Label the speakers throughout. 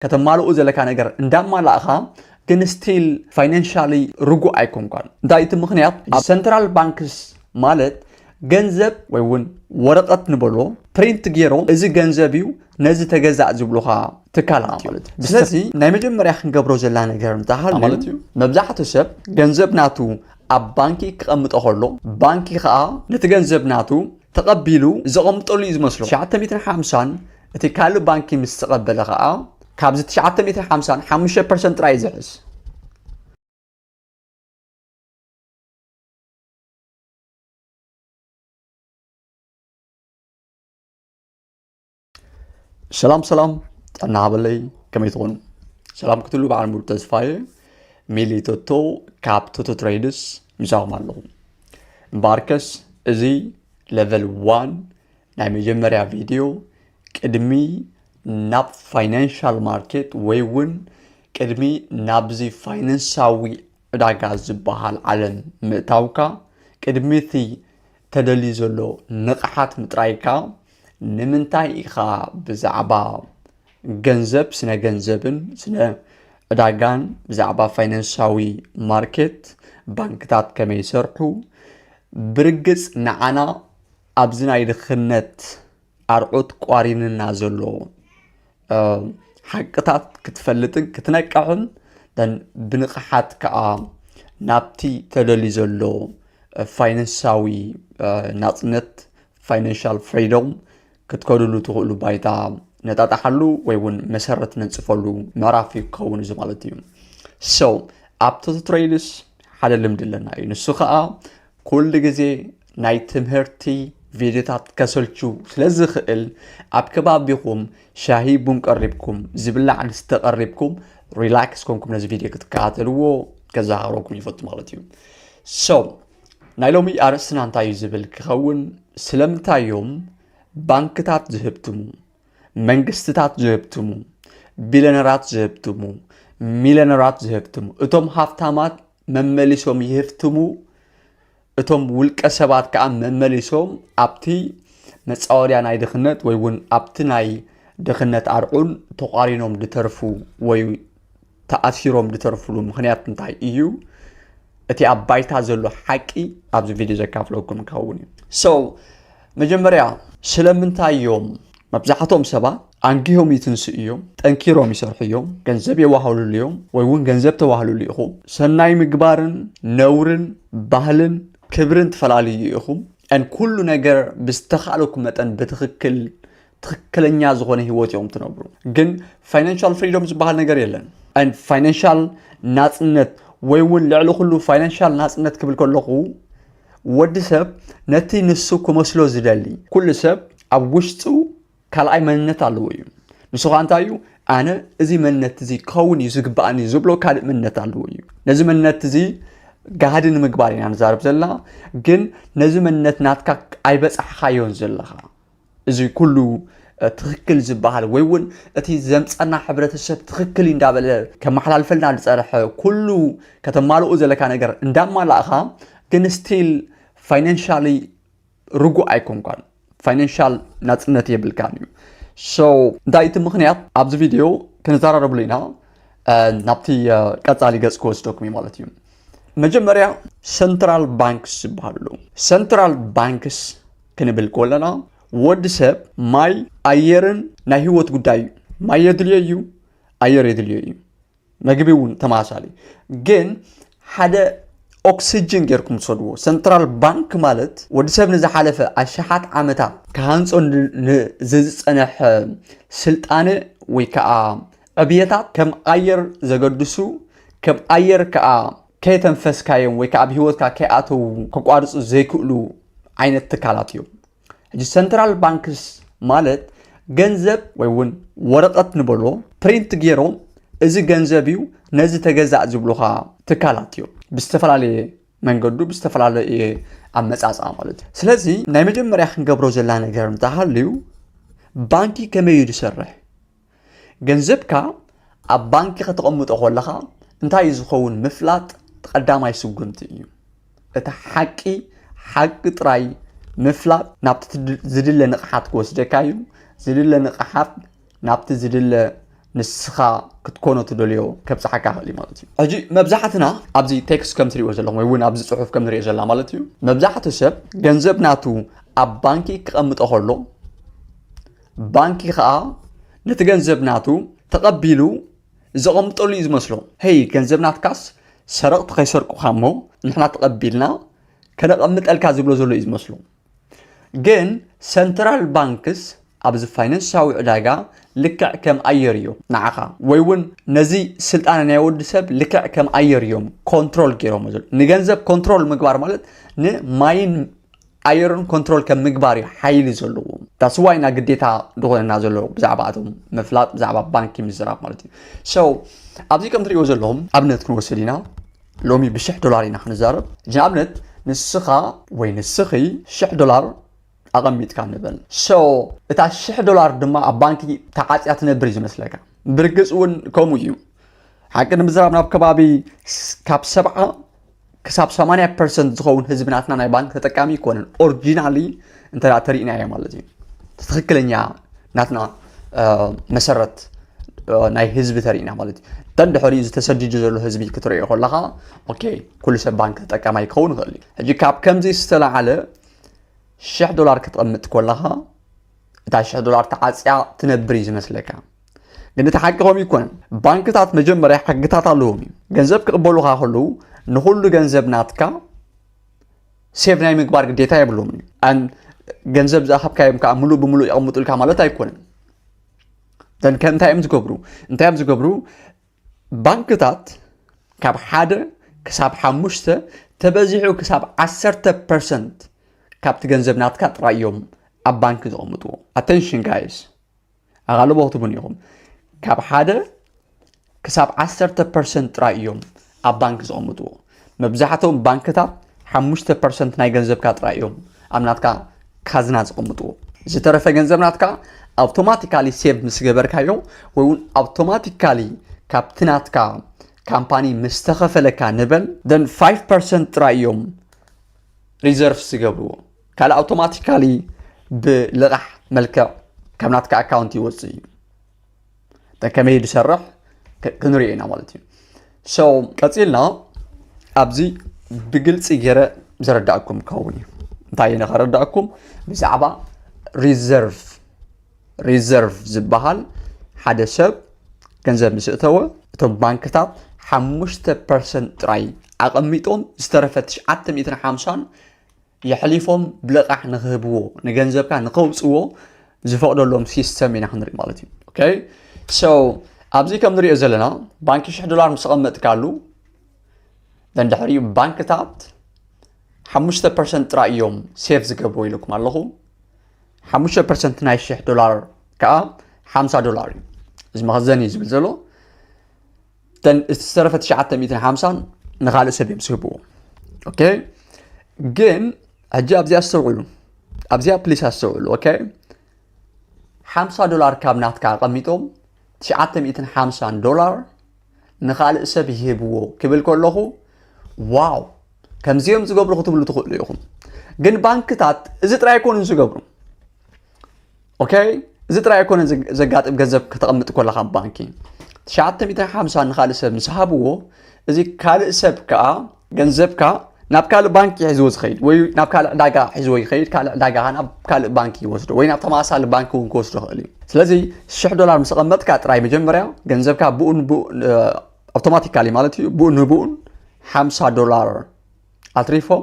Speaker 1: ከተማልኡ ዘለካ ነገር እንዳማላእኻ ግን ስቲል ፋይናንሻሊ ርጉእ ኣይኮንካን እንታይ እቲ ምኽንያት ሰንትራል ባንክስ ማለት ገንዘብ ወይ እውን ወረቐት ንበሎ ፕሪንት ገይሮም እዚ ገንዘብ እዩ ነዚ ተገዛእ ዝብሉኻ ትካላት ማለት እዩ ስለዚ ናይ መጀመርያ ክንገብሮ ዘለና ነገር እንታይ ማለት እዩ መብዛሕትኡ ሰብ ገንዘብ ናቱ ኣብ ባንኪ ክቐምጦ ከሎ ባንኪ ከዓ ነቲ ገንዘብ ናቱ ተቐቢሉ ዘቐምጠሉ እዩ ዝመስሎ 950 እቲ ካልእ ባንኪ ምስ ተቐበለ ከዓ ካብዚ 950 5% ጥራይ ዝሕዝ ሰላም ጥዕና ሃበለይ ከመይ ትኾኑ ሰላም ክትሉ በዓል ሙሉ ተስፋየ ሚሊ ቶቶ ካብ ቶቶ ትሬድስ ምሳኹም ኣለኹ እምበኣርከስ እዚ ሌቨል 1 ናይ መጀመርያ ቪድዮ ቅድሚ ናብ ፋይናንሻል ማርኬት ወይ እውን ቅድሚ ናብዚ ፋይናንሳዊ ዕዳጋ ዝበሃል ዓለም ምእታውካ ቅድሚ እቲ ተደልዩ ዘሎ ንቕሓት ምጥራይካ ንምንታይ ኢኻ ብዛዕባ ገንዘብ ስነ ገንዘብን ስነ ዕዳጋን ብዛዕባ ፋይናንሳዊ ማርኬት ባንክታት ከመይ ይሰርሑ ብርግጽ ንዓና ኣብዚ ናይ ድኽነት ኣርዑት ቋሪንና ዘሎ ሓቅታት ክትፈልጥን ክትነቅሕን ብንቕሓት ከዓ ናብቲ ተደልዩ ዘሎ ፋይናንሳዊ ናጽነት ፋይናንሻል ፍሪደም ክትከድሉ ትኽእሉ ባይታ ነጣጣሓሉ ወይ እውን መሰረት ነንጽፈሉ ምዕራፍ ይከውን እዚ ማለት እዩ ሶ ኣብ ቶቶ ትሬድስ ሓደ ልምዲ ኣለና እዩ ንሱ ከዓ ኩሉ ግዜ ናይ ትምህርቲ ቪድዮታት ከሰልቹ ስለዝኽእል ኣብ ከባቢኹም ሻሂ ቡን ቀሪብኩም ዝብላዕ ንስተ ቀሪብኩም ሪላክስ ኮንኩም ነዚ ቪድዮ ክትከታተልዎ ከዘኻኽረኩም ይፈቱ ማለት እዩ ሶ ናይ ሎሚ ኣርእስትና እንታይ እዩ ዝብል ክኸውን ስለምንታይ እዮም ባንክታት ዝህብትሙ መንግስትታት ዝህብትሙ ቢልዮነራት ዝህብትሙ ሚልዮነራት ዝህብትሙ እቶም ሃፍታማት መመሊሶም ይህብትሙ እቶም ውልቀ ሰባት ከዓ መመሊሶም ኣብቲ መጻወርያ ናይ ድኽነት ወይ እውን ኣብቲ ናይ ድኽነት ኣርዑን ተቋሪኖም ድተርፉ ወይ ተኣሲሮም ድተርፍሉ ምኽንያት እንታይ እዩ እቲ ኣብ ባይታ ዘሎ ሓቂ ኣብዚ ቪድዮ ዘካፍለኩም ክኸውን እዩ ሶ መጀመርያ ስለምንታይ እዮም መብዛሕትኦም ሰባት ኣንጊሆም ይትንሱ እዮም ጠንኪሮም ይሰርሑ እዮም ገንዘብ የዋህሉሉ እዮም ወይ እውን ገንዘብ ተዋህሉሉ ኢኹም ሰናይ ምግባርን ነውርን ባህልን ክብርን ተፈላለዩ ኢኹም ኣን ኩሉ ነገር ብዝተኻለኩም መጠን ትክክለኛ ዝኾነ ህይወት እዮም ትነብሩ ግን ፋይናንሻል ፍሪደም ዝበሃል ነገር የለን ኣን ፋይናንሻል ናጽነት ወይ እውን ልዕሊ ኩሉ ፋይናንሻል ናጽነት ክብል ከለኹ ወዲ ሰብ ነቲ ንሱ ክመስሎ ዝደሊ ኩሉ ሰብ ኣብ ውሽጡ ካልኣይ መንነት ኣለዎ እዩ ንሱ ከዓ እንታይ እዩ ኣነ እዚ መንነት እዚ ክኸውን እዩ ዝግባኣኒ ዝብሎ ካልእ መንነት ኣለዎ እዩ ነዚ መንነት እዚ ጋህዲ ንምግባር ኢና ንዛረብ ዘለና ግን ነዚ መንነት ናትካ ኣይበፃሕኻዮን ዘለኻ እዚ ኩሉ ትክክል ዝበሃል ወይ እውን እቲ ዘምፀና ሕብረተሰብ ትክክል እንዳበለ ከመሓላልፈልና ዝፀርሐ ኩሉ ከተማልኡ ዘለካ ነገር እንዳማላእኻ ግን ስቲል ፋይናንሻሊ ርጉእ ኣይኮንካን ፋይናንሻል ናጽነት የብልካን እዩ ሶ እንታይ እቲ ምኽንያት ኣብዚ ቪድዮ ክንዘራረብሉ ኢና ናብቲ ቀጻሊ ገጽ ክወስደኩም እዩ ማለት እዩ መጀመርያ ሰንትራል ባንክስ ዝበሃሉ ሰንትራል ባንክስ ክንብል ከለና ወዲ ሰብ ማይ ኣየርን ናይ ህይወት ጉዳይ እዩ ማይ የድልዮ እዩ ኣየር የድልዮ እዩ ምግቢ እውን ተመሳሳሊ ግን ሓደ ኦክሲጅን ጌርኩም ትሰድዎ ሰንትራል ባንክ ማለት ወዲ ሰብ ንዝሓለፈ ኣሽሓት ዓመታት ካሃንጾ ንዝፀንሐ ስልጣነ ወይ ከዓ ዕብየታት ከም ኣየር ዘገድሱ ከም ኣየር ከዓ ከይተንፈስካዮም ወይ ከዓ ብሂወትካ ከይኣተው ከቋርፁ ዘይክእሉ ዓይነት ትካላት እዮም ሕጂ ሰንትራል ባንክስ ማለት ገንዘብ ወይ እውን ወረቐት ንበሎ ፕሪንት ገይሮም እዚ ገንዘብ እዩ ነዚ ተገዛእ ዝብሉኻ ትካላት እዮም ብዝተፈላለየ መንገዱ ብዝተፈላለየ ኣመጻጽኣ ማለት እዩ ስለዚ ናይ መጀመርያ ክንገብሮ ዘለና ነገር እንተሃልዩ ባንኪ ከመይ እዩ ዝሰርሕ ገንዘብካ ኣብ ባንኪ ከተቐምጦ ከለኻ እንታይ እዩ ዝኸውን ምፍላጥ ቀዳማይ ስጉምቲ እዩ እቲ ሓቂ ጥራይ ምፍላጥ ናብቲ ዝድለ ንቕሓት ክወስደካ እዩ ዝድለ ንቕሓት ናብቲ ዝድለ نسخة كتكونو تدوليو كبصحكا خلي مالتي اجي مبزحتنا ابزي تكست كم تريو زلهم وين ابزي صحف كم تريو زلا مالتي مبزحت سب ገንዘብ ናቱ ኣብ ባንኪ ክቐምጦ ከሎ ባንኪ ከዓ ነቲ ገንዘብ ናቱ ተቐቢሉ ዘቐምጠሉ እዩ ዝመስሎ ሄይ ገንዘብ ናትካስ ሰረቕቲ ከይሰርቁኻ እሞ ንሕና ተቐቢልና ከነቐምጠልካ ዝብሎ ዘሎ እዩ ዝመስሎ ግን ሰንትራል ባንክስ ኣብዚ ፋይናንሳዊ ዕዳጋ ልክዕ ከም ኣየር እዮም ንዓኻ ወይ እውን ነዚ ስልጣን ናይ ወዲ ሰብ ልክዕ ከም ኣየር እዮም ኮንትሮል ገይሮም ዘሎ ንገንዘብ ኮንትሮል ምግባር ማለት ንማይን ኣየርን ኮንትሮል ከም ምግባር እዩ ሓይሊ ዘለዎ ዳስ ዋይና ግዴታ ድኾነና ዘሎ ብዛዕባ ኣቶም ምፍላጥ ብዛዕባ ባንኪ ምዝራብ ማለት እዩ ሶ ኣብዚ ከም ትሪእዎ ዘለኹም ኣብነት ክንወስድ ኢና ሎሚ ብ$1,000 ኢና ክንዛረብ ንኣብነት ንስኻ ወይ ንስኺ $1,000 أقميتك نبل. So إذا $1,000 دما أبانكي تعاطيات نبريز مثلك. برجس ون كمويو. حكنا مزرعنا بكبابي كاب 7 كسب 8% تكون حزبناتنا ناي بانك تتكامي يكون أورجينالي أنت لا ترينا يا مالتي. تتخيلني ناتنا مسرت ناي حزب ترينا مالتي. تند حريز تسجل جزء الحزبي كتري يقول لها أوكي كل شيء بانك تتكامي يكون غالي. هجي كاب كم زي استلا على $1,000 كتقمت كلها تا $1,000 تعاصيا تنبريز مثلك ግን ተሓቂቆም ይኮን ባንክታት መጀመርያ ሕግታት ኣለዎም ገንዘብ ክቅበሉኻ ሁሉ ንሁሉ ገንዘብ ናትካ ሴቭ ናይ ምግባር ግዴታ የብሎም ኣን ገንዘብ ዝኣኸብካዮም ከዓ ሙሉ ብሙሉ ይቕምጡልካ ማለት ኣይኮነን ደን ከምንታይም ዝገብሩ ባንክታት ካብ 1 ክሳብ 5 ተበዚሑ ክሳብ 10% ካብቲ ገንዘብ ናትካ ጥራዮም ኣብ ባንክ ዝቕምጥዎ attention guys ኣጋልቦ ክትቡን ኢኹም ካብ 1 ክሳብ 10% ጥራዮም ኣብ ባንክ ዝቕምጥዎ መብዛሕትኦም ባንክታት 5% ናይ ገንዘብካ ጥራዮም ኣብ ናትካ ካዝና ዝቕምጥዎ ዝተረፈ ገንዘብ ናትካ ኣውቶማቲካሊ ሴቭ ምስ ገበርካዮ ወይ እውን ኣውቶማቲካሊ ካብቲ ናትካ ካምፓኒ ምስተኸፈለካ ንበል then 5% ጥራዮም ሪዘርቭ ዝገብርዎ ካለ ኣውቶማቲካሊ ብልቓሕ መልክዕ ካብ ናትካ ኣካውንት ይወፅእ እዩ كما يدسرح كنرينا مالتي so قصيلنا ابزي بقلص يجرى زرداكم كوني انتاينا خرداكم بزعبا ريزيرف زبحال حدا سب ገንዘብ مسئتو እቶም ባንክታት 5% ጥራይ ኣቐሚጦም ዝተረፈት 950 يحلفهم بلقح نخبو نجنزبك نقوصو زفقدلهم سيستم ኢና ክንርኢ ማለት እዩ okay so ኣብዚ ከም ንሪኦ ዘለና ባንኪ $1,000 مسقمጥ ካሉ دحري ባንክታት 5% ጥራዮም ሴቭ ዝገብሩ ኢልኩም ኣለኹ 5% ናይ $1,000 ከዓ $50 እዚ መኽዘን እዩ ዝብል ዘሎ ደን ዝተረፈት 950 ንኻልእ ሰብ እዮም ዝህብዎ okay ግን ሕጂ ኣብዚ ኣስተውዕሉ ኣብዚኣ ፕሊስ ኣስተውዕሉ okay $50 ካብ ናትካ ቀሚጦም $950 ንኻልእ ሰብ ይህብዎ ክብል ከለኹ ዋው ከምዚኦም ዝገብሩ ክትብሉ ትኽእሉ ኢኹም ግን ባንክታት እዚ ጥራይ ኣይኮኑን ዝገብሩ okay እዚ ጥራይ ኣይኮነን ዘጋጥም ገንዘብ ከተቐምጥ ከለኻ ባንኪ 950 ንኻልእ ሰብ ምስሃብዎ እዚ ካልእ ሰብ ከዓ ገንዘብካ ናብ ካልእ ባንኪ ሒዝዎ ዝኸይድ ወይ ናብ ካልእ ዕዳጋ ሒዝዎ ይኸይድ ካልእ ዕዳጋ ናብ ካልእ ባንኪ ይወስዶ ወይ ናብ ተመሳሳሊ ባንኪ እውን ክወስዶ ይኽእል እዩ ስለዚ $1,000 ምስ ቀመጥካ ጥራይ መጀመርያ ገንዘብካ ብኡን ኣውቶማቲካሊ ማለት እዩ ብኡን ንብኡን $50 ኣትሪፎም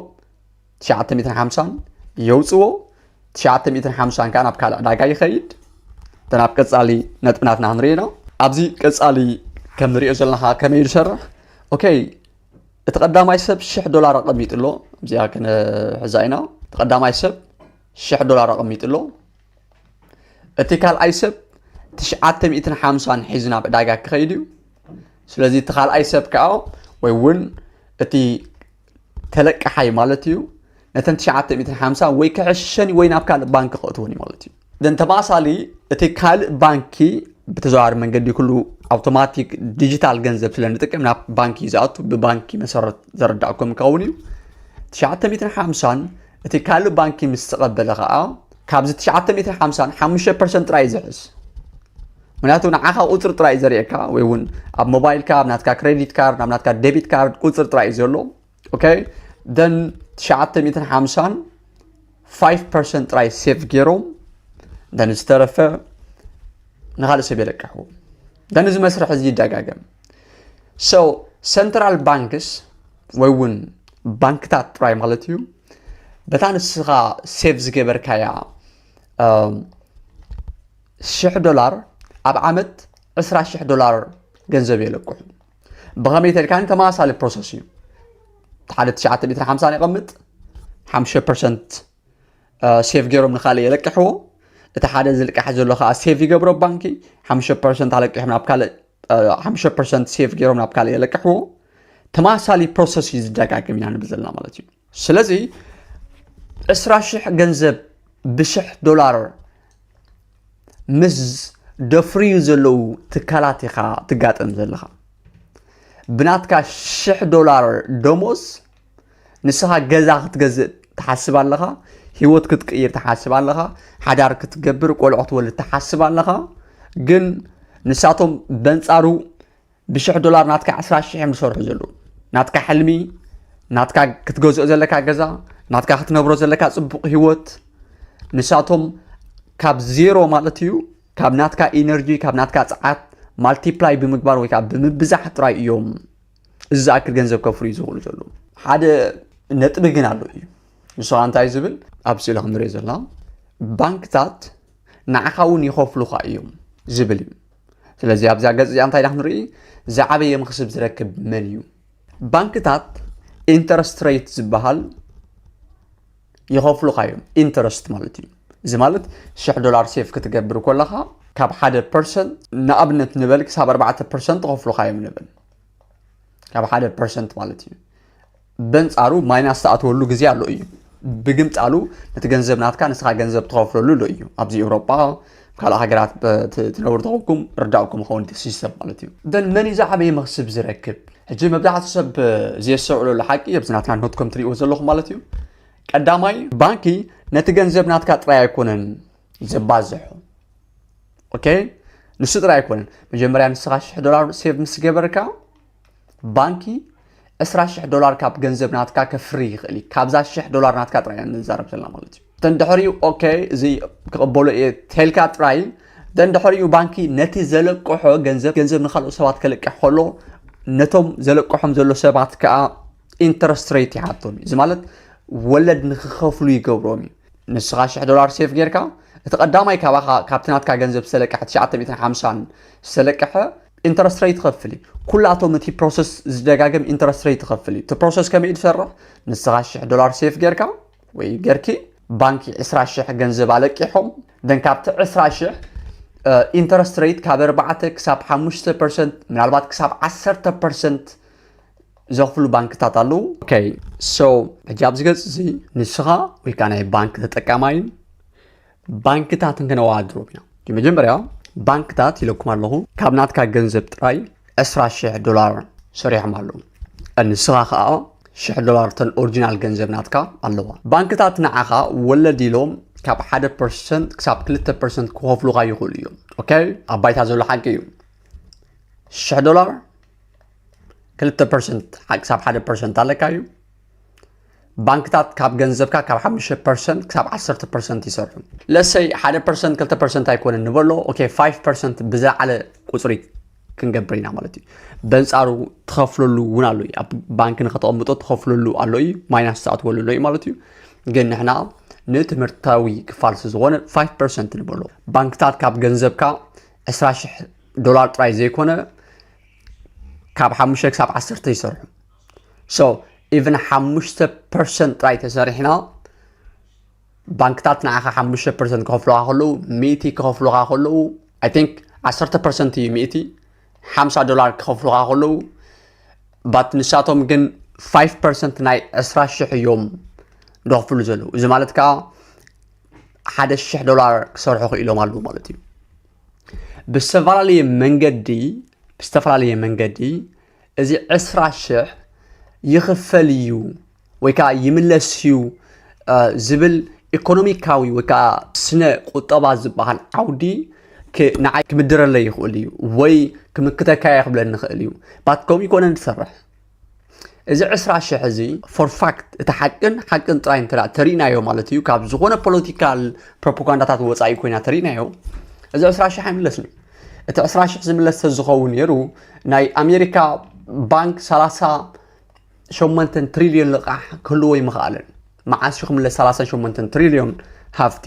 Speaker 1: 950 የውፅዎ 950 ከዓ ናብ ካልእ ዕዳጋ ይኸይድ ተናብ ቀጻሊ ነጥብናትና ክንሪኢና ኣብዚ ቀጻሊ ከም ንሪኦ ዘለና ከመይ ይሰርሕ ኦኬይ ተቀዳማይ ሰብ $1,000 ቀሚጥሎ እዚኣ ከነ ሕዛይና ተቀዳማይ ሰብ $1,000 ቀሚጥሎ እቲ ካልኣይ ሰብ 950 ሒዝና ብዕዳጋ ክኸይድ እዩ ስለዚ እቲ ካልኣይ ሰብ ከዓ ወይ እውን እቲ ተለቃሓይ ማለት እዩ ነተን 950 ወይ ክዕሸን ወይ ናብ ካልእ ባንኪ ክእትውን እዩ ማለት እዩ ደን ተመሳሳሊ እቲ ካልእ ባንኪ بتزار من قد يكون اوتوماتيك ديجيتال جنزب سلان نتكلم ناب بانكي زاتو ببانكي مسرت زردعكم كوني 950 اتي كالو بانكي مستقبل غا كابز 950 5% رايزحس ምክንያቱ ንዓኻ ቁፅር ጥራይ ዘርእየካ ወይ እውን ኣብ ሞባይል ካርድ ናትካ ክሬዲት ካርድ ናብ ናትካ ዴቢት ካርድ ቁፅር ጥራይ ዘሎ ኦኬ ደን 950 5% ጥራይ ሴቭ ገይሮም ደን ዝተረፈ ንኻልእ ሰብ የለቅሕዎ ደን እዚ መስርሕ እዚ ይደጋገም so central banks ወይ እውን ባንክታት ጥራይ ማለት እዩ በታ ንስኻ ሴቭ ዝገበርካያ $1,000 ኣብ ዓመት $20,000 ገንዘብ የለቅሑ ብኸመይ ተልካኒ ተመሳሳሊ ፕሮሰስ እዩ ሓደ 950 ይቕምጥ 5% ሴቭ ገይሮም ንኻልእ የለቅሕዎ እቲ ሓደ ዝልቅሕ ዘሎ ከዓ ሴቭ ይገብሮ ባንኪ 5% ኣለቂሖም ናብ ካልእ 5% ሴቭ ገይሮም ናብ ካልእ የለቅሕዎ ተመሳሳሊ ፕሮሰስ እዩ ዝደጋገም ኢና ንብል ዘለና ማለት እዩ ስለዚ 20,000 ገንዘብ ብ$1,000 ምስ ደፍርዩ ዘለው ትካላት ኢኻ ትጋጠም ዘለኻ ብናትካ $1,000 ደሞዝ ንስኻ ገዛ ክትገዝእ ትሓስብ ኣለኻ ህይወት ክትቅይር ትሓስብ ኣለኻ ሓዳር ክትገብር ቆልዑ ክትወልድ ትሓስብ ኣለኻ ግን ንሳቶም በንፃሩ ብ$1,000 ናትካ 20,000 ዝሰርሑ ዘለው ናትካ ሕልሚ ናትካ ክትገዝኦ ዘለካ ገዛ ናትካ ክትነብሮ ዘለካ ጽቡቕ ህይወት ንሳቶም ካብ ዜሮ ማለት እዩ ካብ ናትካ ኢነርጂ ካብ ናትካ ጸዓት ማልቲፕላይ ብምግባር ወይ ከዓ ብምብዛሕ ጥራይ እዮም እዚ ዝኣክል ገንዘብ ከፍርዩ ዝኽእሉ ዘለው ሓደ ነጥቢ ግን ኣሎ እዩ ንስኻ እንታይ ዝብል ኣብ ስእሊ ክንሪኦ ዘለና ባንክታት ንዓኻ እውን ይኸፍሉኻ እዮም ዝብል እዩ ስለዚ ኣብዛ ገጽ እዚኣ እንታይ ኢና ክንርኢ ዝዓበየ መኽስብ ዝረክብ መን እዩ ባንክታት ኢንተረስት ሬት ዝበሃል ይኸፍሉኻ እዮም ኢንተረስት ማለት እዩ እዚ ማለት $1,000 ሴቭ ክትገብር ከለኻ ካብ 1% ንኣብነት ንበል ክሳብ 4% ተኸፍሉኻ እዮም ንበል ካብ 1% ማለት እዩ በንፃሩ ማይናስ ተኣትወሉ ግዜ ኣሎ እዩ ብግምፃሉ ነቲ ገንዘብ ናትካ ንስኻ ገንዘብ ትኸፍለሉ ሎ እዩ ኣብዚ ኤውሮጳ ካልእ ሃገራት ትነብሩ ተኸኩም ርዳእኩም ኸውን ሲስተም ማለት እዩ ደን መን እዩ ዝዓበየ መኽስብ ዝረክብ ሕጂ መብዛሕትኡ ሰብ ዘየስዕለሉ ሓቂ ኣብዚ ናትና ኖትኩም ትሪእዎ ዘለኹም ማለት እዩ ቀዳማይ ባንኪ ነቲ ገንዘብ ናትካ ጥራይ ኣይኮነን ዘባዝሖ ኦኬ ንሱ ጥራይ ኣይኮነን መጀመርያ ንስኻ $1,000 ሴቭ ምስ ገበርካ ባንኪ $20,000 ካብ ገንዘብ ናትካ ከፍሪ ይኽእል ካብዛ $1,000 ናትካ ጥራይ ንዛረብ ዘለና ማለት እዩ ተንድሕሪኡ ኦኬ እዚ ክቕበሎ እየ ተልካ ጥራይ ተንድሕሪኡ ባንኪ ነቲ ዘለቅሖ ገንዘብ ንኻልኦ ሰባት ከለቅሕ ከሎ ነቶም ዘለቅሖም ዘሎ ሰባት ከዓ ኢንተረስት ሬት ይሓቶም እዚ ማለት ወለድ ንክኸፍሉ ይገብሮም እዩ ንስኻ $1,000 ሴቭ ጌርካ እቲ ቀዳማይ ካብቲ ናትካ ገንዘብ ዝተለቅሐ 950 ዝተለቅሐ ኢንተረስት ሬት ይኸፍል ኩላቶም እቲ ፕሮሰስ ዝደጋገም ኢንተረስት ሬት ይኸፍል እቲ ፕሮሰስ ከመይ ዝሰርሕ ንስኻ $1,000 ሴቭ ጌርካ ወይ ጌርኪ ባንኪ 20,000 ገንዘብ ኣለቂሖም ደን ካብቲ 20,000 ኢንተረስት ሬት ካብ 4 ክሳብ 5% ምናልባት ክሳብ 10% ዘኽፍሉ ባንክታት ኣለዉ ኦኬ ሶ ሕጂ ኣብዚ ገጽ እዚ ንስኻ ወይ ከዓ ናይ ባንክ ተጠቃማይ ባንክታት ክንወዳድሮም ኢና መጀመርያ ባንክታት ኢለኩም ኣለኹ ካብ ናትካ ገንዘብ ጥራይ $20,000 ሰሪሖም ኣለዉ ንስኻ ከዓ $1,000 ተን ኦሪጂናል ገንዘብ ናትካ ኣለዋ ባንክታት ንዓኻ ወለድ ኢሎም ካብ 1% ክሳብ 2% ክኸፍሉኻ ይኽእሉ እዮም ኦኬ ኣብ ባይታ ዘሎ ሓቂ እዩ $1,000 2% ክሳብ 1% ኣለካ እዩ ባንክታት ካብ ገንዘብካ ካብ 5% ክሳብ 10% ይሰርሑ ለሰይ 1% 2% ኣይኮነን ንበሎ ኦኬ 5% ብዝለዓለ ቁፅሪ ክንገብር ኢና ማለት እዩ በንፃሩ ትኸፍለሉ እውን ኣሎ እዩ ኣብ ባንክ ንኸተቐምጦ ትኸፍለሉ ኣሎ እዩ ማይናስ ተኣትወሉ ኣሎ እዩ ማለት እዩ ግን ንሕና ንትምህርታዊ ክፋል ዝኾነ 5% ንበሎ ባንክታት ካብ ገንዘብካ $20,000 ጥራይ ዘይኮነ ካብ 5 ክሳብ 10 ይሰርሑ ሶ even 5% ጥራይ ተሰሪሕና ባንክታት ንዓኻ 5% ክኸፍሉኻ ከለዉ 100 ክኸፍሉኻ ከለዉ I think 10% እዩ 100 $50 ክኸፍሉኻ ከለዉ ባት ንሳቶም ግን 5% ናይ 20,000 እዮም ደኽፍሉ ዘለዉ እዚ ማለት ከዓ $1,000 ክሰርሑ ክኢሎም ኣለዉ ማለት እዩ ብዝተፈላለየ መንገዲ እዚ 20,000 ይኽፈል እዩ ወይ ከዓ ይምለስ እዩ ዝብል ኢኮኖሚካዊ ወይ ከዓ ስነ ቁጠባ ዝበሃል ዓውዲ ንዓይ ክምድረለይ ይኽእል እዩ ወይ ክምክተካ ይኽብለኒ ይኽእል እዩ ባትኮም ይኮነን ዝሰርሕ እዚ 20,000 እዚ ፎር ፋክት እቲ ሓቅን ጥራይ እንተዳ ተሪእናዮ ማለት እዩ ካብ ዝኾነ ፖለቲካል ፕሮፓጋንዳታት ወፃኢ ኮይና ተሪእናዮ እዚ 20,000 ኣይምለስን እቲ 20,000 ዝምለስ ዝኸውን ነይሩ ናይ ኣሜሪካ ባንክ 38 ትሪልዮን ልቃሕ ክህልዎ ይምኽኣለን መዓስ ክምለስ 38 ትሪልዮን ሃፍቲ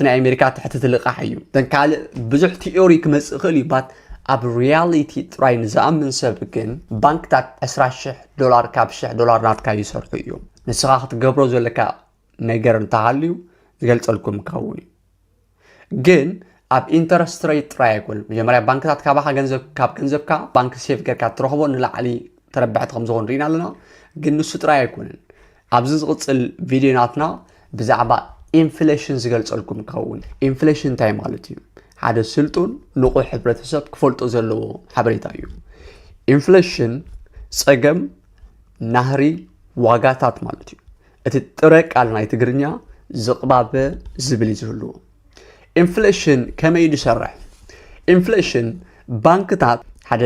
Speaker 1: ናይ ኣሜሪካ ትሕቲ ልቃሕ እዩ ደን ካልእ ብዙሕ ቲዮሪ ክመፅእ ክእል እዩ ባት ኣብ ሪያሊቲ ጥራይ ንዝኣምን ሰብ ግን ባንክታት $20,000 ካብ $1,000 ናትካ ይሰርሑ እዮም ንስኻ ክትገብሮ ዘለካ ነገር እንተሃልዩ ዝገልፀልኩም ክኸውን እዩ ግን ኣብ ኢንተረስት ሬት ጥራይ ኣይኮን መጀመርያ ባንክታት ካባኻ ካብ ገንዘብካ ባንክ ሴፍ ጌርካ ትረኽቦ ንላዕሊ ተረባሕቲ ከም ዝኾን ሪኢና ኣለና ግን ንሱ ጥራይ ኣይኮነን ኣብዚ ዝቕፅል ቪድዮናትና ብዛዕባ ኢንፍሌሽን ዝገልፀልኩም ክኸውን ኢንፍሌሽን እንታይ ማለት እዩ ሓደ ስልጡን ንቑሕ ሕብረተሰብ ክፈልጦ ዘለዎ ሓበሬታ እዩ ኢንፍሌሽን ፀገም ናህሪ ዋጋታት ማለት እዩ እቲ ጥረ ቃል ናይ ትግርኛ ዝቕባበ ዝብል ዝህልዎ ኢንፍሌሽን ከመይ ይሰርሕ ኢንፍሌሽን ባንክታት ሓደ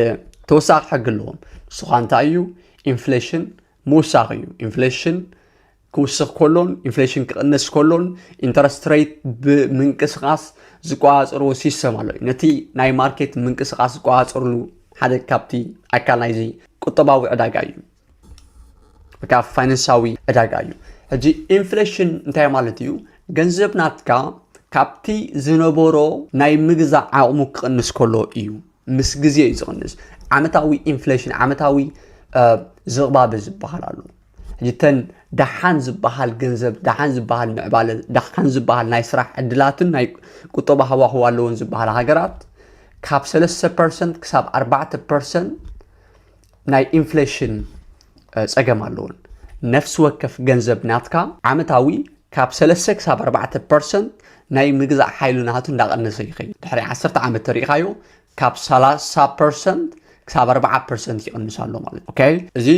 Speaker 1: ተወሳኺ ሕጊ ኣለዎም ንሱ ኸ እንታይ እዩ ኢንፍሌሽን ምውሳኽ እዩ ኢንፍሌሽን ክውስኽ ከሎን ኢንፍሌሽን ክቕንስ ከሎን ኢንተረስት ሬት ብምንቅስቓስ ዝቋፀርዎ ሲስተም ኣሎ ነቲ ናይ ማርኬት ምንቅስቓስ ዝቋፀርሉ ሓደ ካብቲ ኣካል ናይዚ ቁጠባዊ ዕዳጋ እዩ ካብ ፋይናንሳዊ ዕዳጋ እዩ ሕጂ ኢንፍሌሽን እንታይ ማለት እዩ ገንዘብ ናትካ ካብቲ ዝነበሮ ናይ ምግዛእ ዓቕሙ ክቕንስ ከሎ እዩ ምስ ግዜ እዩ ዝቕንስ ዓመታዊ ኢንፍሌሽን ዓመታዊ ዝቕባበ ዝበሃል ኣሎ ሕጂ ተን ዳሓን ዝበሃል ገንዘብ ዳሓን ዝበሃል ምዕባለ ዳሓን ዝበሃል ናይ ስራሕ ዕድላትን ናይ ቁጠባ ሃዋህው ኣለውን ዝበሃል ሃገራት ካብ 3% ክሳብ 4% ናይ ኢንፍሌሽን ፀገም ኣለውን ነፍሲ ወከፍ ገንዘብ ናትካ ዓመታዊ ካብ 3 ክሳብ 4% ናይ ምግዛእ ሓይሉ ናቱ እንዳቐነሰ ይኸይድ ድሕሪ 10 ዓመት ተሪእኻዮ ካብ 30% ክሳብ 4% ይቕንስ ኣሎ ማለት ኦኬ እዚ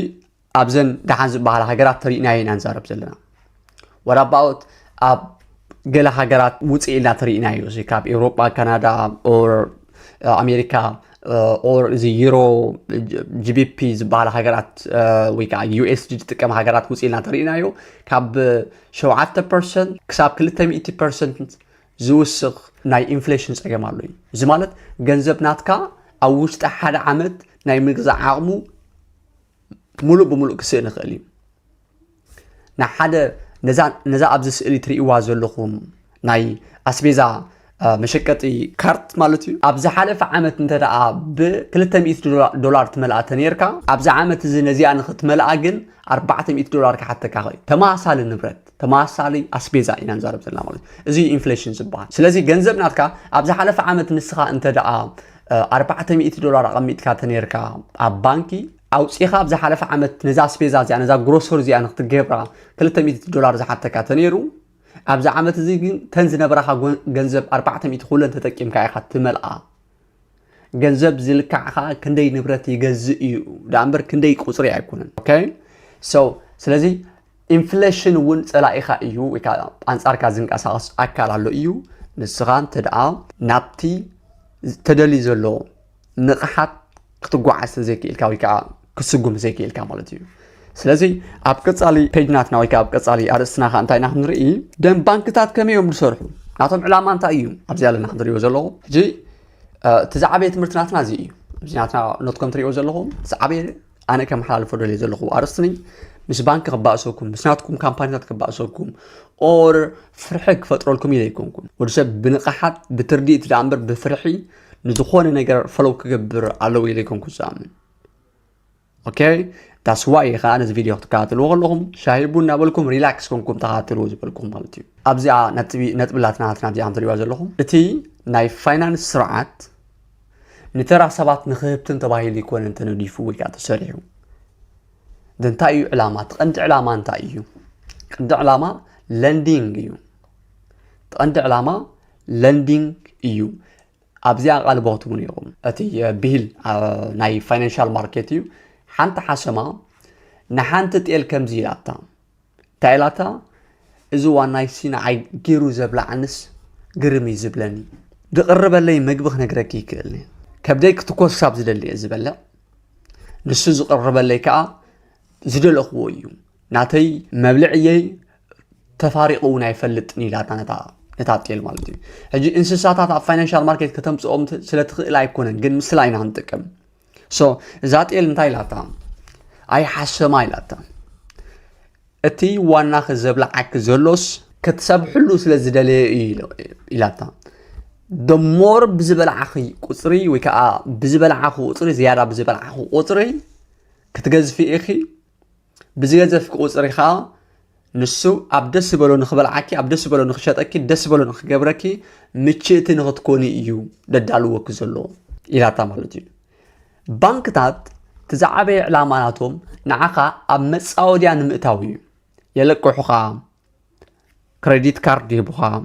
Speaker 1: ኣብዘን ዳሓን ዝበሃል ሃገራት ተሪእናዮ ኢና ንዛረብ ዘለና ወራባውት ኣብ ገለ ሃገራት ውፅእ ኢልና ተሪእናዮ እዚ ካብ ኤውሮጳ ካናዳ ኦር ኣሜሪካ ኦር እዚ ዩሮ ጂቢፒ ዝበሃል ሃገራት ወይ ከዓ ዩኤስዲ ዝጥቀም ሃገራት ውፅእ ኢልና ተሪእናዮ ካብ 7% ክሳብ 200% ዝውስኽ ናይ ኢንፍሌሽን ፀገም ኣሎ እዩ እዚ ማለት ገንዘብ ናትካ ኣብ ውሽጢ ሓደ ዓመት ናይ ምግዛእ ዓቕሙ ሙሉእ ብሙሉእ ክስእን ይኽእል እዩ ንሓደ ነዛ ኣብዚ ስእሊ ትሪእዋ ዘለኹም ናይ ኣስቤዛ መሸቀጢ ካርት ማለት እዩ ኣብዚ ሓለፈ ዓመት እንተ ደኣ ብ$200 ትመልኣ ተነርካ ኣብዚ ዓመት እዚ ነዚኣ ንኽትመልኣ ግን $400 ክሓተካ ኽእል ተመሳሳሊ ንብረት ተመሳሳሊ ኣስቤዛ ኢና ንዛረብ ዘለና ማለት እዚ ኢንፍሌሽን ዝበሃል ስለዚ ገንዘብ ናትካ ኣብዚ ሓለፈ ዓመት ንስኻ እንተ ደኣ $400 ኣቐሚጥካ ተነርካ ኣብ ባንኪ ኣውፂኻ ኣብዚ ሓለፈ ዓመት ነዛ ኣስቤዛ እዚኣ ነዛ ግሮሰሪ እዚኣ ንኽትገብራ $200 ዝሓተካ ተነይሩ ኣብዚ ዓመት እዚ ግን ተን ዝነበራኻ ገንዘብ 400 ኩለን ተጠቂምካ ኢኻ ትመልኣ ገንዘብ ዝልካዕኻ ክንደይ ንብረት ይገዝእ እዩ ዳእምበር ክንደይ ቁፅሪ ኣይኮነን ኦኬ ስለዚ ኢንፍሌሽን እውን ፀላኢኻ እዩ ወይ ከዓ ኣንጻርካ ዝንቀሳቐስ ኣካል ኣሎ እዩ ንስኻ እንተ ደኣ ናብቲ ተደልዩ ዘሎ ንቕሓት ክትጓዓዝ ዘይክኢልካ ወይ ከዓ ክስጉም ዘይክኢልካ ማለት እዩ ስለዚ ኣብ ቀጻሊ ፔጅናትና ወይ ከዓ ኣብ ቀጻሊ ኣርእስትና እንታይ ኢና ክንርኢ ደም ባንክታት ከመይ እዮም ዝሰርሑ ናቶም ዕላማ እንታይ እዩ ኣብዚ ኣለና ክንሪኦ ዘለኹ ሕጂ እቲ ዝዓበየ ትምህርቲ ናትና እዚ እዩ ኣብዚ ናትና ኖትኮም ትሪኦ ዘለኹም ዝዓበየ ኣነ ከመሓላልፎ ደልየ ዘለኹ ኣርእስቲ ምስ ባንኪ ክባእሰኩም ምስ ናትኩም ካምፓኒታት ክባእሰኩም ኦር ፍርሒ ክፈጥረልኩም ኢለ ይኮንኩም ወዲ ሰብ ብንቕሓት ብትርዲእት ዳእምበር ብፍርሒ ንዝኾነ ነገር ፈለው ክገብር ኣለዎ ኢለ ይኮንኩም ዝኣምን ኦኬ ዳስ ዋይ ኢኻ ነዚ ቪድዮ ክትከታተልዎ ከለኹም ሻሂ ቡና በልኩም ሪላክስ ኮንኩም ተኸታተልዎ ዝበልኩም ማለት እዩ ኣብዚኣ ነጥብላትና ናትና ኣብዚኣ ትሪእዋ ዘለኹም እቲ ናይ ፋይናንስ ስርዓት ንተራ ሰባት ንክህብትን ተባሂሉ ይኮነን ተነዲፉ ወይ ከዓ ተሰሪሑ እንታይ እዩ ዕላማ ትቐንዲ ዕላማ እንታይ እዩ ቀንዲ ዕላማ ለንዲንግ እዩ ትቐንዲ ዕላማ ለንዲንግ እዩ ኣብዚኣ ቃልቦትውን ኢኹም እቲ ብሂል ናይ ፋይናንሻል ማርኬት እዩ ሓንቲ ሓሰማ ንሓንቲ ጤል ከምዚ ኢላታ እንታይ ኢላታ እዚ ዋናይ ንዓይ ገይሩ ዘብላዕንስ ግርም እዩ ዝብለኒ دقرب لي مجبخ نجركي كلني كبديك تكوس شاب زدلي زبلة نسوز قرب لي كا زدل أخويو نعطي مبلعي تفارقون يفلتني لا نتعطي المالتي هجي إنسانات على فاينانشال ماركت كتم صوم سلتخ لا يكونن جن مسلاين عندكم so ذات إلنتاي لاتا أي حاسة ما لاتا أتي وانا خزبل عك زلوس كتسب حلو سلزدلي إلاتا دمور بزبل عخي قصري وكا بزبل عخو قصري زيادة بزبل عخو قصري كتجز في إخي بزيادة في قصري خا نسو أبدس بلو نخبل عكي أبدس بلو نخشات أكي دس بلو نخجبركي متشيتي نغتكوني إيو ددالو وكزلو إلاتا مالتي بانكتات تزعبي إعلاماتهم نعاقا أمس أوديان مئتاوي يلقو حقا كريديت كارد يبوها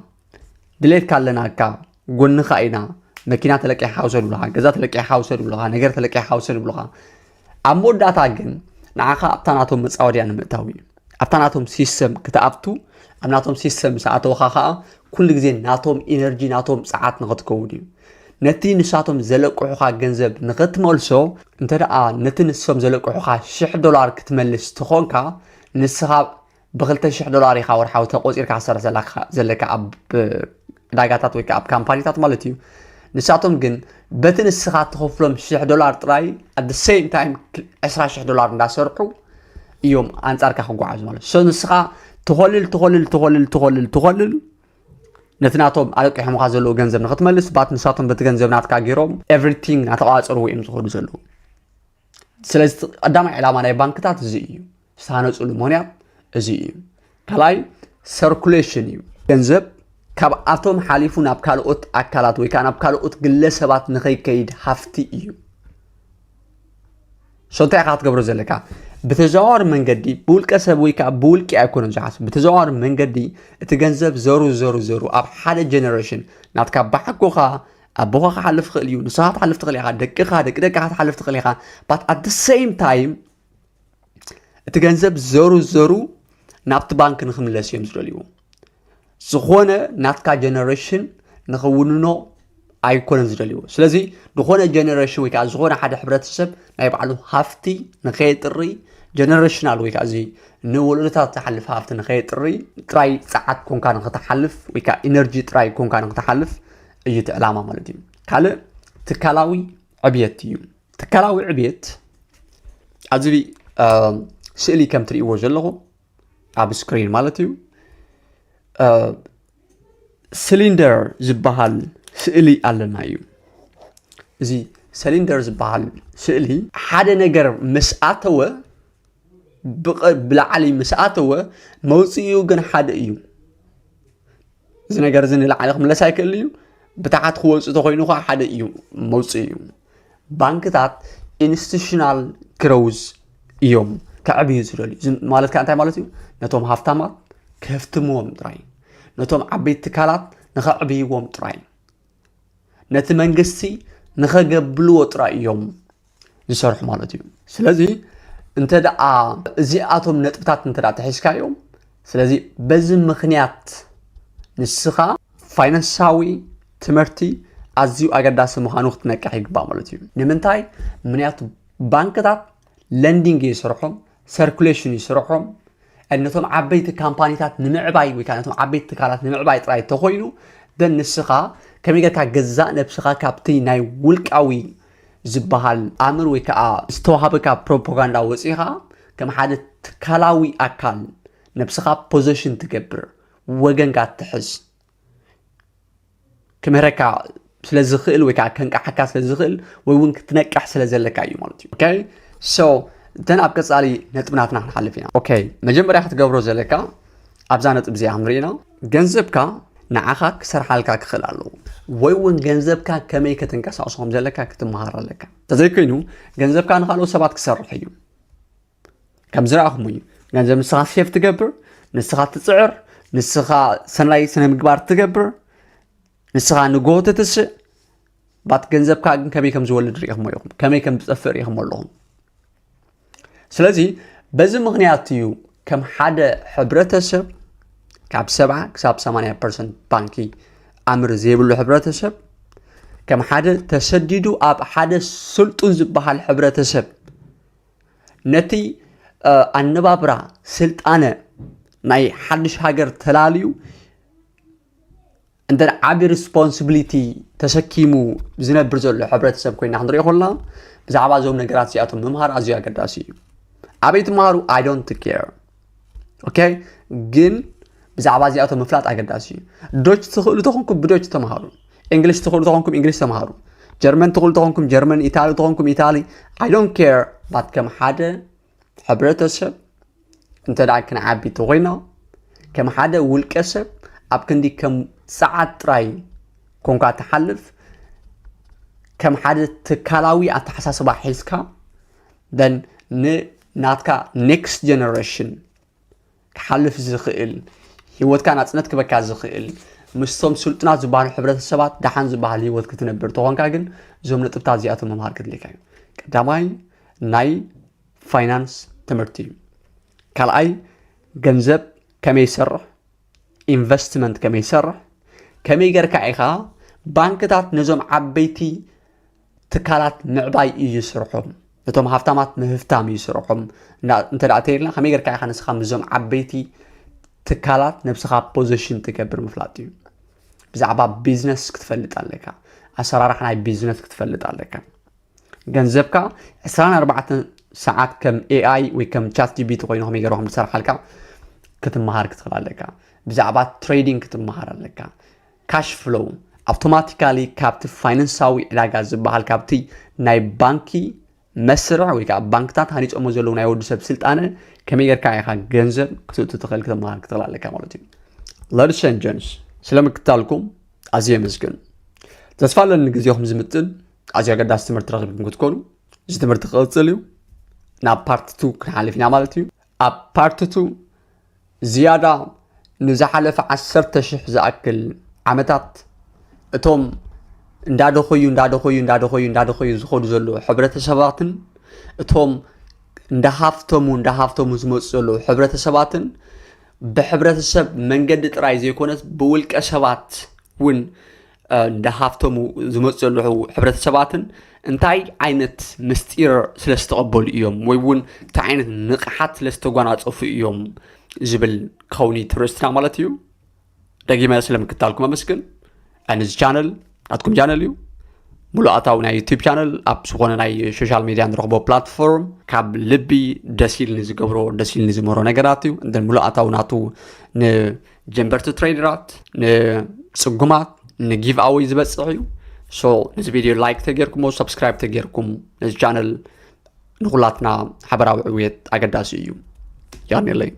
Speaker 1: دليت كالناكا قلن خاينا مكينات لكي حاوسر بلها جزات لكي حاوسر بلها نجرت لكي حاوسر بلها أمور داتاقن نعاقا أبتاناتهم مس أوديان مئتاوي أبتاناتهم سيستم كتابتو أمناتهم سيستم ساعتو خاخا كل جزين ناتهم إنرجي ناتهم ساعات نغط كودي نتي نساتهم زلق حقا جنزب نغط مولسو انت رأى نتي نسهم زلق حقا $10 كتملس تخونكا نسها بغلتا $10 يخاور حاو تقوز إركا سر زلك أب داقاتات ويكا أب كامبانيتات مالتيو نساتهم جن بتن السخا تخفلهم $10 تراي at the same time $10 ندا سرقو يوم أنصارك خو عايز ماله سو نسخة تخلل نتناتهم على كي حمقا زلو جنزب نخت ملس بات نساتهم بتجنزب ناتكا جيروم everything ناتقاعد أروي إم تخلو زلو سلست قدام علامة ناي بانكتات زيو سانوس أولمونيات زيو كلاي circulation يو جنزب كاب أتوم حاليفو نابكالوت أكالات ويكان نابكالوت جلسبات نخي كيد هفتي يو شو تاعقات قبرو زلكا بتزوار من قدي بولك سبويكا بولك أكون جاهز بتزوار من قدي تجنزب زرو أب حدا جنريشن ناتكا بحكوها أبوها حلف خليو نصات حلف تخليها دك حلف تخليها but at the same time تجنزب زرو نابت بانك نخملس يمزرليو زخونة ناتكا جنريشن نخوننو أيكون زدليو سلازي نخونه جنريشن ويكا زخونه حدا حبرات السب نايبعلو هافتي نخيطري جنريشنال ويكا زي نولدتا تحلف هافت نخيطري تراي ساعات كون كان نتحلف ويكا انرجي تراي كون كان نتحلف اجيت علامه مالتي كاله تكالاوي عبيتيو تكالاوي عبيت ازبي سئلي كم تريو جلغو اب سكرين مالتيو سلندر زبحال سئلي علنا يو زي سلندرز بحال سئلي حدا نجر مسأتوه بالعلي مسأتوه موصيو جن حدا يو زي نجر زين العالم لا سايكل يو بتاعت خوص تخوينو حدا يو موصيو بانكتات institutional كروز يوم كعبي زرالي مالت كأنتي مالتيو نتوم هافتامات كفتموهم تراي نتوم عبيت تكالات نخعبيوهم تراي نت منجستي نخجبلو ترايهم يسرح مالتي سلازي انت دعا زي اتوم نطبطات انت دعا تحسكايوم سلازي بزم مخنيات نسخه فاينانساوي تمرتي ازيو اگداس مخانو تنقح يغبا مالتي نمنتاي منيات بانكتات لندينج يسرحهم سيركوليشن يسرحهم انتم عبيت كامبانيات نمعباي وكانتم عبيت كالات نمعباي تراي تخوينو دن نسخه كميجا كجزاء نفسها كابتي ناي ولكاوي زبحال أمر ويكا استوهابكا بروباغندا وصيها كم حدا تكالاوي أكال نفسها بوزيشن تكبر وجن قاعد تحس كمهركا سلازخيل ويكا كنكا حكا سلازخيل ويونك تنكح سلازلكا يو مالتي اوكي سو دن أبقص علي نتبناتنا نحلفينا اوكي مجمع راح تقبرو زلكا أبزانت بزي عمرينا جنزبكا نعاخك سرحالكا كخلالو ويون جنزبكا كمي كتنكس عصهم زلكا كتمهار لك تذكرينو جنزبكا نخالو سبات كسرحيو كم زراهم وي جنزب نسخة سيف تقبر نسخة تسعر نسخة سنلاي سنة مقبار تقبر نسخة نقوة تسع بات جنزبكا كمي كم زولد ريهم ويهم كمي كم تسفر ريهم واللهم سلازي بزي مغنياتيو كم حدا حبرتسب كاب 7 كساب 8% بانكي أمر زيبلو حبرتسب كم حدا تسددو أب حدا سلطن زبحال حبرة سب نتي النبابرة سلطانة ناي حدش هاجر تلاليو عندنا عبي responsibility تسكيمو زنبر زلو حبرة سب كوينا حضر يقولنا بزعبا زوم نقرات سياتهم ممهار أزياء قداسي عبي تمهارو I don't care okay جن بزعبا زياتهم مفلات أقداسي دوش تخلو تخونكم بدوش تمهارو إنجليش تقول تقولكم إنجليش تمهارو جرمن تقول تقولكم جرمن إيطالي تقولكم إيطالي I don't care بعد كم حدا حبرة السب أنت داك كن عبي تغينا كم حدا والكسب أبكندي كم ساعات راي كونك تحلف كم حدا تكلاوي أتحساسبا حيسكا then ناتكا next generation كحلف زخيل هيوت كان أتصنت كبكا زخيل مستم سلطنات زبان حبرة السبات دحان زبان هيوت كتنبر طوان كاجن زمن تبتازيات ممهار كدليكاي قداماي ناي فاينانس تمرتي كالاي جنزب كمي يسرح investment كمي يسرح كمي يقركا إيخا بانكتات نزوم عبيتي تكالات معباي يسرحهم نتوم هفتامات مهفتام يسرحهم انت دعتيرنا كمي يقركا إيخا نسخا نزوم عبيتي تكالات نفسها بوزيشن تكبر مفلاتيو بزعبا بيزنس كتفلت عليك أسرار حناي بيزنس كتفلت عليك جنزبكا 24 ساعات كم AI وكم chat GPT وينهم يقروهم بصراحة لك كتمهار كتخل عليك بزعبا تريدينج كتمهار عليك كاش فلو اوتوماتيكالي كابت فاينانساوي علاقة زبها الكابتي ناي بانكي مسرع ويكا بانكتات هانيج أمو زلو ناي ودو سبسلت أنا كمي يركا يخا جنزب كتتخل كتمهار كتخل عليك مالتي لارس جنس سلام كتالكم أزيا مسكن تسفال نجزيهم زمتن أزيا قد استمر ترغب كنت تكونوا استمر تقاتلوا نا بارت 2 كنحالفنا مالتي اب بارت 2 زيادة نزحلف 10,000 زأكل عمتات اتوم اندادو خويو زخود زلو حبرة سباتن اتوم اندهافتمو زموت زلو حبرة سباتن بحبرة السب من قد ترايز يكونت بولك أسبات ون اندهافتمو زموت زلو حبرة سباتن انتاي عينت مستير سلستقبل ايوم ويون تعينت نقحات سلستقوانات اوف ايوم زبل كوني ترستنا مالتيو داقي ما يسلم كتالكم امسكن انز channel اتكم channel ملواتاو ناي يوتيوب channel اب سخونا ناي سوشال ميديا نرغبو بلاتفورم كاب لبي دسيل نزقبرو دسيل نزمورو نقراتيو اندن ملواتاو ناتو نجنبرتو تريدرات نصقومات نجيف اوي زبصحيو سو نز فيديو لايك تجيركم و سبسكرايب تجيركم نز channel نغلاتنا حبراو عويت اقداسيو يعني لي